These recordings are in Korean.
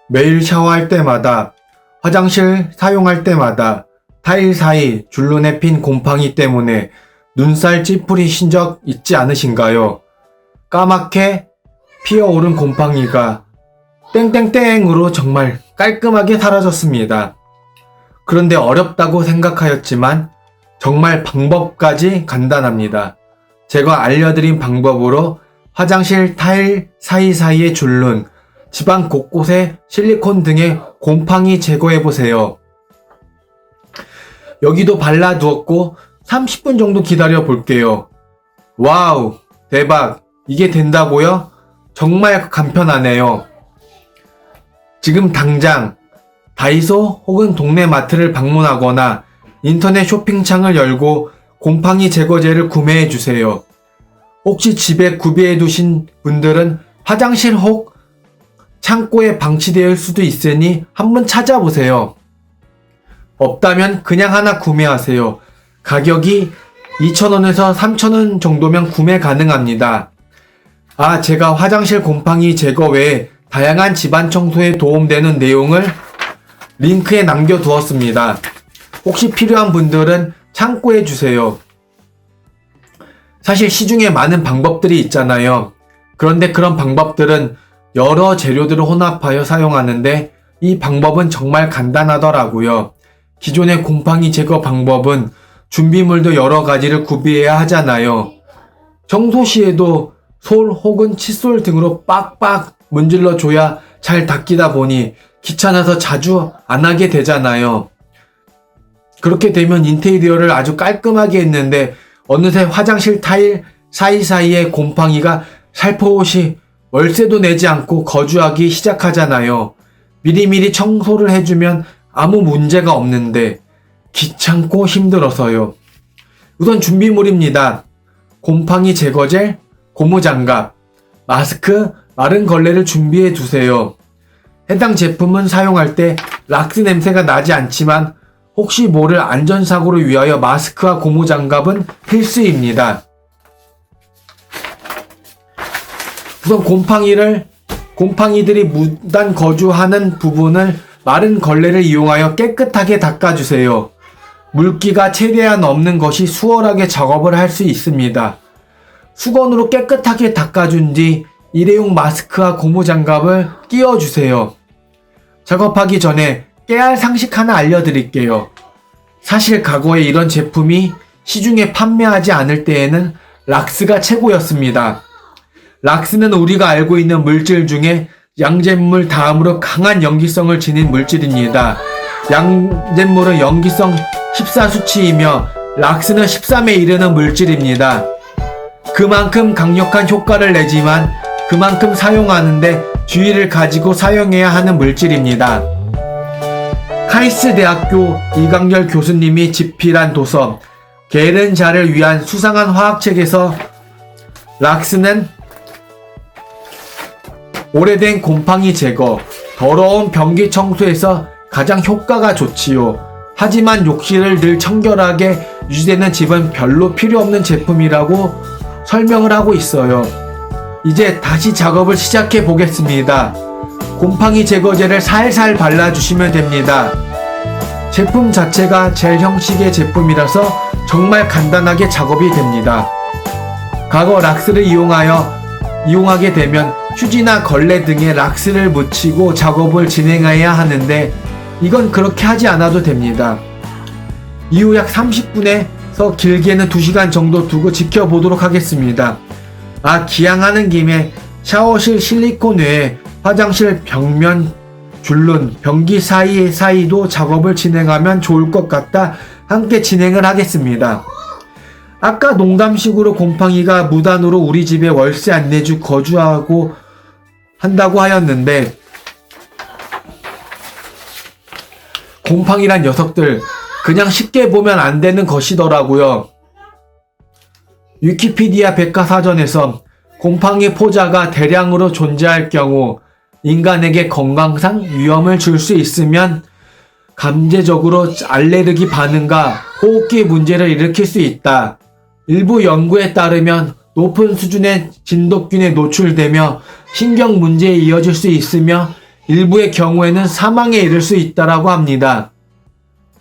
매일 샤워할 때마다, 화장실 사용할 때마다 타일 사이 줄눈에 핀 곰팡이 때문에 눈살 찌푸리신 적 있지 않으신가요? 까맣게 피어오른 곰팡이가 땡땡땡으로 정말 깔끔하게 사라졌습니다. 그런데 어렵다고 생각하였지만 정말 방법까지 간단합니다. 제가 알려드린 방법으로 화장실 타일 사이사이의 줄눈, 집안 곳곳에 실리콘 등의 곰팡이 제거해보세요. 여기도 발라두었고 30분 정도 기다려 볼게요. 와우, 대박! 이게 된다고요? 정말 간편하네요. 지금 당장 다이소 혹은 동네 마트를 방문하거나 인터넷 쇼핑창을 열고 곰팡이 제거제를 구매해 주세요. 혹시 집에 구비해 두신 분들은 화장실 혹 창고에 방치되어 수도 있으니 한번 찾아보세요. 없다면 그냥 하나 구매하세요. 가격이 2,000원에서 3,000원 정도면 구매 가능합니다. 제가 화장실 곰팡이 제거 외에 다양한 집안 청소에 도움되는 내용을 링크에 남겨두었습니다. 혹시 필요한 분들은 참고해 주세요. 사실 시중에 많은 방법들이 있잖아요. 그런데 그런 방법들은 여러 재료들을 혼합하여 사용하는데 이 방법은 정말 간단하더라고요. 기존의 곰팡이 제거 방법은 준비물도 여러 가지를 구비해야 하잖아요. 청소 시에도 솔 혹은 칫솔 등으로 빡빡 문질러 줘야 잘 닦이다 보니 귀찮아서 자주 안 하게 되잖아요. 그렇게 되면 인테리어를 아주 깔끔하게 했는데 어느새 화장실 타일 사이사이에 곰팡이가 살포시 월세도 내지 않고 거주하기 시작하잖아요. 미리미리 청소를 해주면 아무 문제가 없는데 귀찮고 힘들어서요. 우선 준비물입니다. 곰팡이 제거젤, 고무장갑, 마스크, 마른 걸레를 준비해 두세요. 해당 제품은 사용할 때 락스 냄새가 나지 않지만 혹시 모를 안전사고를 위하여 마스크와 고무장갑은 필수입니다. 우선 곰팡이들이 무단 거주하는 부분을 마른 걸레를 이용하여 깨끗하게 닦아주세요. 물기가 최대한 없는 것이 수월하게 작업을 할 수 있습니다. 수건으로 깨끗하게 닦아준 뒤 일회용 마스크와 고무장갑을 끼워주세요. 작업하기 전에 깨알 상식 하나 알려드릴게요. 사실 과거에 이런 제품이 시중에 판매하지 않을 때에는 락스가 최고였습니다. 락스는 우리가 알고 있는 물질 중에 양잿물 다음으로 강한 염기성을 지닌 물질입니다. 양잿물은 염기성 14수치이며 락스는 13에 이르는 물질입니다. 그만큼 강력한 효과를 내지만 그만큼 사용하는데 주의를 가지고 사용해야 하는 물질입니다. 카이스 대학교 이강렬 교수님이 집필한 도서 게른자를 위한 수상한 화학책에서 락스는 오래된 곰팡이 제거, 더러운 변기 청소에서 가장 효과가 좋지요. 하지만 욕실을 늘 청결하게 유지되는 집은 별로 필요 없는 제품이라고 설명을 하고 있어요. 이제 다시 작업을 시작해 보겠습니다. 곰팡이 제거제를 살살 발라주시면 됩니다. 제품 자체가 젤 형식의 제품이라서 정말 간단하게 작업이 됩니다. 과거 락스를 이용하게 되면 휴지나 걸레 등에 락스를 묻히고 작업을 진행해야 하는데 이건 그렇게 하지 않아도 됩니다. 이후 약 30분에서 길게는 2시간 정도 두고 지켜보도록 하겠습니다. 기양하는 김에 샤워실 실리콘 외에 화장실 벽면 줄눈, 변기 사이도 작업을 진행하면 좋을 것 같다 함께 진행을 하겠습니다. 아까 농담식으로 곰팡이가 무단으로 우리 집에 월세 안 내주 거주하고 한다고 하였는데 곰팡이란 녀석들 그냥 쉽게 보면 안 되는 것이더라고요. 위키피디아 백과사전에서 곰팡이 포자가 대량으로 존재할 경우 인간에게 건강상 위험을 줄 수 있으면 잠재적으로 알레르기 반응과 호흡기 문제를 일으킬 수 있다. 일부 연구에 따르면 높은 수준의 진돗균에 노출되며 신경 문제에 이어질 수 있으며 일부의 경우에는 사망에 이를 수 있다라고 합니다.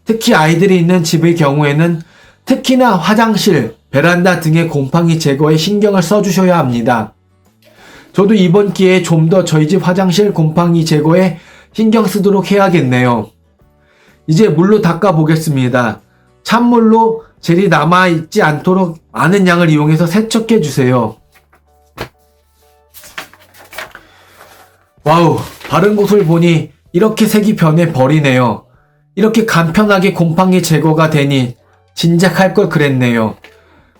특히 아이들이 있는 집의 경우에는 특히나 화장실, 베란다 등의 곰팡이 제거에 신경을 써주셔야 합니다. 저도 이번 기회에 좀 더 저희 집 화장실 곰팡이 제거에 신경 쓰도록 해야겠네요. 이제 물로 닦아 보겠습니다. 찬물로 젤이 남아있지 않도록 많은 양을 이용해서 세척해 주세요. 와우, 바른 곳을 보니 이렇게 색이 변해 버리네요. 이렇게 간편하게 곰팡이 제거가 되니 진작 할 걸 그랬네요.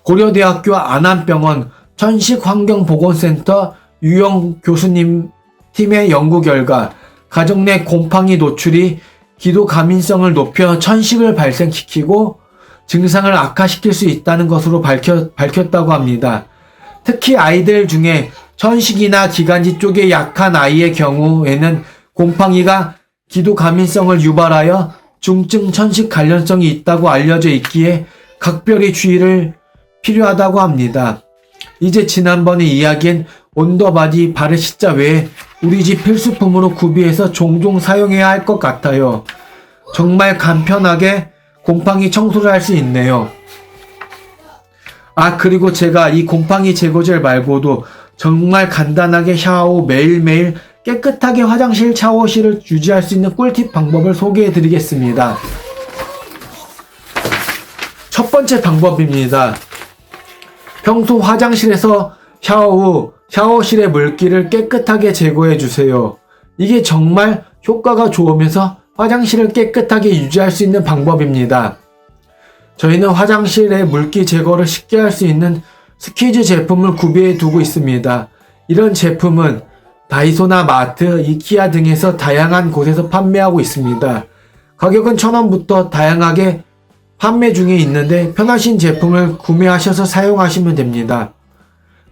고려대학교 안암병원 천식환경보건센터 유영 교수님 팀의 연구 결과 가정 내 곰팡이 노출이 기도 감인성을 높여 천식을 발생시키고 증상을 악화시킬 수 있다는 것으로 밝혔다고 합니다. 특히 아이들 중에 천식이나 기관지 쪽에 약한 아이의 경우에는 곰팡이가 기도 감인성을 유발하여 중증 천식 관련성이 있다고 알려져 있기에 각별히 주의를 필요하다고 합니다. 이제 지난번에 이야기한 온더바디 바르시자 외에 우리 집 필수품으로 구비해서 종종 사용해야 할 것 같아요. 정말 간편하게 곰팡이 청소를 할 수 있네요. 아, 그리고 제가 이 곰팡이 제거젤 말고도 정말 간단하게 샤워 후 매일매일 깨끗하게 화장실 샤워실을 유지할 수 있는 꿀팁 방법을 소개해 드리겠습니다. 첫 번째 방법입니다. 평소 화장실에서 샤워 후 샤워실의 물기를 깨끗하게 제거해 주세요. 이게 정말 효과가 좋으면서 화장실을 깨끗하게 유지할 수 있는 방법입니다. 저희는 화장실의 물기 제거를 쉽게 할 수 있는 스퀴즈 제품을 구비해 두고 있습니다. 이런 제품은 다이소나 마트, 이키아 등에서 다양한 곳에서 판매하고 있습니다. 가격은 1,000원부터 다양하게 판매 중에 있는데 편하신 제품을 구매하셔서 사용하시면 됩니다.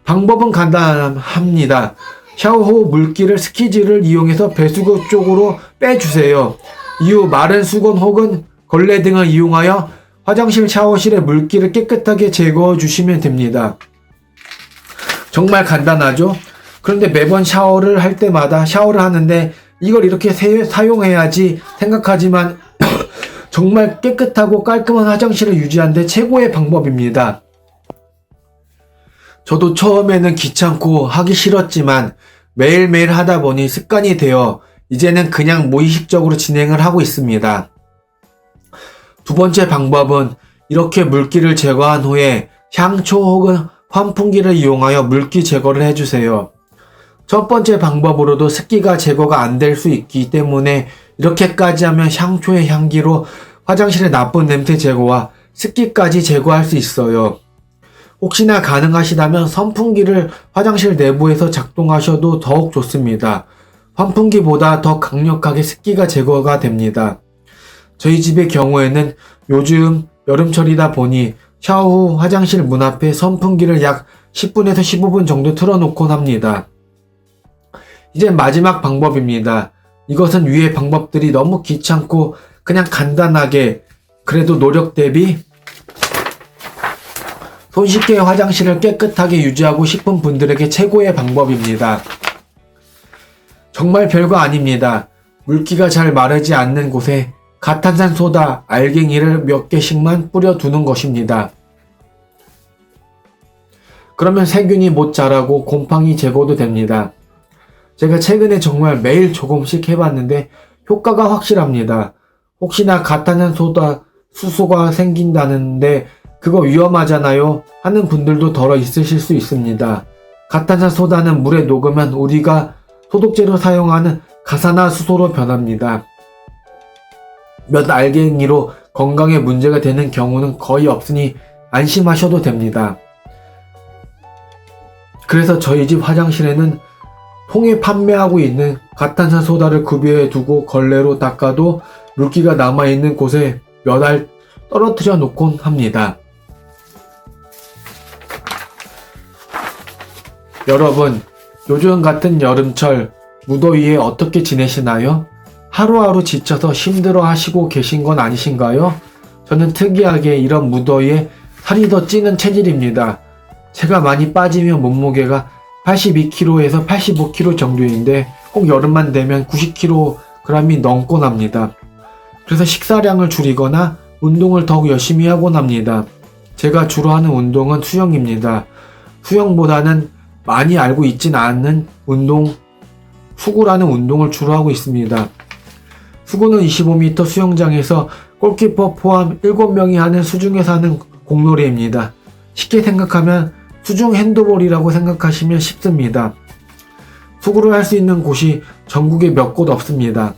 방법은 간단합니다. 샤워 후 물기를 스퀴즈를 이용해서 배수구 쪽으로 빼주세요. 이후 마른 수건 혹은 걸레 등을 이용하여 화장실 샤워실의 물기를 깨끗하게 제거해 주시면 됩니다. 정말 간단하죠? 그런데 매번 샤워를 할 때마다 샤워를 하는데 이걸 이렇게 사용해야지 생각하지만 정말 깨끗하고 깔끔한 화장실을 유지하는 데 최고의 방법입니다. 저도 처음에는 귀찮고 하기 싫었지만 매일매일 하다 보니 습관이 되어 이제는 그냥 무의식적으로 진행을 하고 있습니다. 두 번째 방법은 이렇게 물기를 제거한 후에 향초 혹은 환풍기를 이용하여 물기 제거를 해주세요. 첫 번째 방법으로도 습기가 제거가 안 될 수 있기 때문에 이렇게까지 하면 향초의 향기로 화장실의 나쁜 냄새 제거와 습기까지 제거할 수 있어요. 혹시나 가능하시다면 선풍기를 화장실 내부에서 작동하셔도 더욱 좋습니다. 환풍기보다 더 강력하게 습기가 제거가 됩니다. 저희 집의 경우에는 요즘 여름철이다 보니 샤워 후 화장실 문 앞에 선풍기를 약 10분에서 15분 정도 틀어놓곤 합니다. 이제 마지막 방법입니다. 이것은 위의 방법들이 너무 귀찮고 그냥 간단하게 그래도 노력 대비 손쉽게 화장실을 깨끗하게 유지하고 싶은 분들에게 최고의 방법입니다. 정말 별거 아닙니다. 물기가 잘 마르지 않는 곳에 가탄산소다, 알갱이를 몇 개씩만 뿌려두는 것입니다. 그러면 세균이 못 자라고 곰팡이 제거도 됩니다. 제가 최근에 정말 매일 조금씩 해봤는데 효과가 확실합니다. 혹시나 가탄산소다 수소가 생긴다는데 그거 위험하잖아요 하는 분들도 덜어 있으실 수 있습니다. 가탄산소다는 물에 녹으면 우리가 소독제로 사용하는 가산화수소로 변합니다. 몇 알갱이로 건강에 문제가 되는 경우는 거의 없으니 안심하셔도 됩니다. 그래서 저희 집 화장실에는 통에 판매하고 있는 가탄산소다를 구비해 두고 걸레로 닦아도 물기가 남아있는 곳에 몇 알 떨어뜨려 놓곤 합니다. 여러분, 요즘 같은 여름철 무더위에 어떻게 지내시나요? 하루하루 지쳐서 힘들어 하시고 계신 건 아니신가요? 저는 특이하게 이런 무더위에 살이 더 찌는 체질입니다. 제가 많이 빠지면 몸무게가 82kg에서 85kg 정도인데 꼭 여름만 되면 90kg이 넘곤 합니다. 그래서 식사량을 줄이거나 운동을 더욱 열심히 하곤 합니다. 제가 주로 하는 운동은 수영입니다. 수영보다는 많이 알고 있진 않은 운동, 수구라는 운동을 주로 하고 있습니다. 수구는 25m 수영장에서 골키퍼 포함 7명이 하는 수중에서 하는 공놀이입니다. 쉽게 생각하면 수중 핸드볼이라고 생각하시면 쉽습니다. 수구를 할 수 있는 곳이 전국에 몇 곳 없습니다.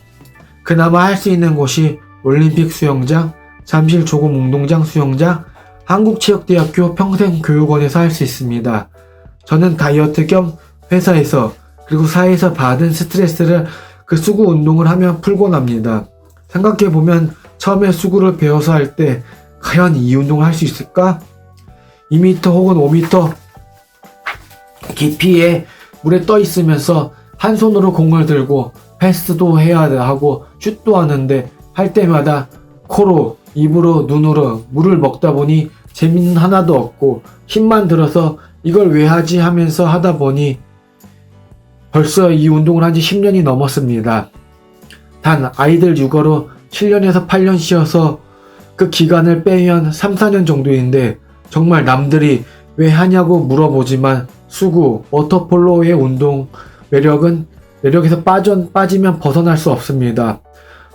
그나마 할 수 있는 곳이 올림픽 수영장, 잠실 조금운동장 수영장, 한국체육대학교 평생교육원에서 할 수 있습니다. 저는 다이어트 겸 회사에서 그리고 사회에서 받은 스트레스를 그 수구 운동을 하며 풀곤 합니다. 생각해보면 처음에 수구를 배워서 할 때 과연 이 운동을 할 수 있을까? 2m 혹은 5m 깊이에 물에 떠 있으면서 한 손으로 공을 들고 패스도 해야 하고 슛도 하는데 할 때마다 코로, 입으로, 눈으로 물을 먹다 보니 재미는 하나도 없고 힘만 들어서 이걸 왜 하지 하면서 하다 보니 벌써 이 운동을 한 지 10년이 넘었습니다. 단 아이들 육아로 7년에서 8년 쉬어서 그 기간을 빼면 3, 4년 정도인데 정말 남들이 왜 하냐고 물어보지만 수구, 워터폴로의 운동 매력에서 빠지면 벗어날 수 없습니다.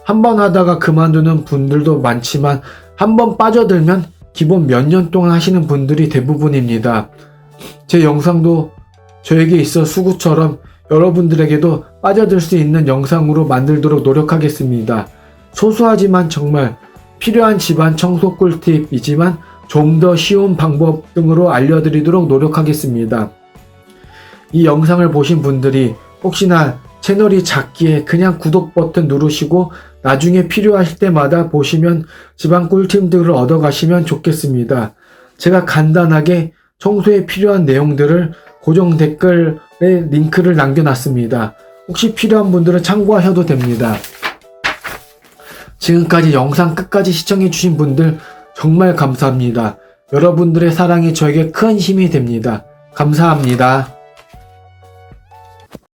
한번 하다가 그만두는 분들도 많지만 한번 빠져들면 기본 몇 년 동안 하시는 분들이 대부분입니다. 제 영상도 저에게 있어 수구처럼 여러분들에게도 빠져들 수 있는 영상으로 만들도록 노력하겠습니다. 소소하지만 정말 필요한 집안 청소 꿀팁이지만 좀 더 쉬운 방법 등으로 알려드리도록 노력하겠습니다. 이 영상을 보신 분들이 혹시나 채널이 작기에 그냥 구독 버튼 누르시고 나중에 필요하실 때마다 보시면 집안 꿀팁들을 얻어가시면 좋겠습니다. 제가 간단하게 청소에 필요한 내용들을 고정 댓글에 링크를 남겨놨습니다. 혹시 필요한 분들은 참고하셔도 됩니다. 지금까지 영상 끝까지 시청해주신 분들 정말 감사합니다. 여러분들의 사랑이 저에게 큰 힘이 됩니다. 감사합니다.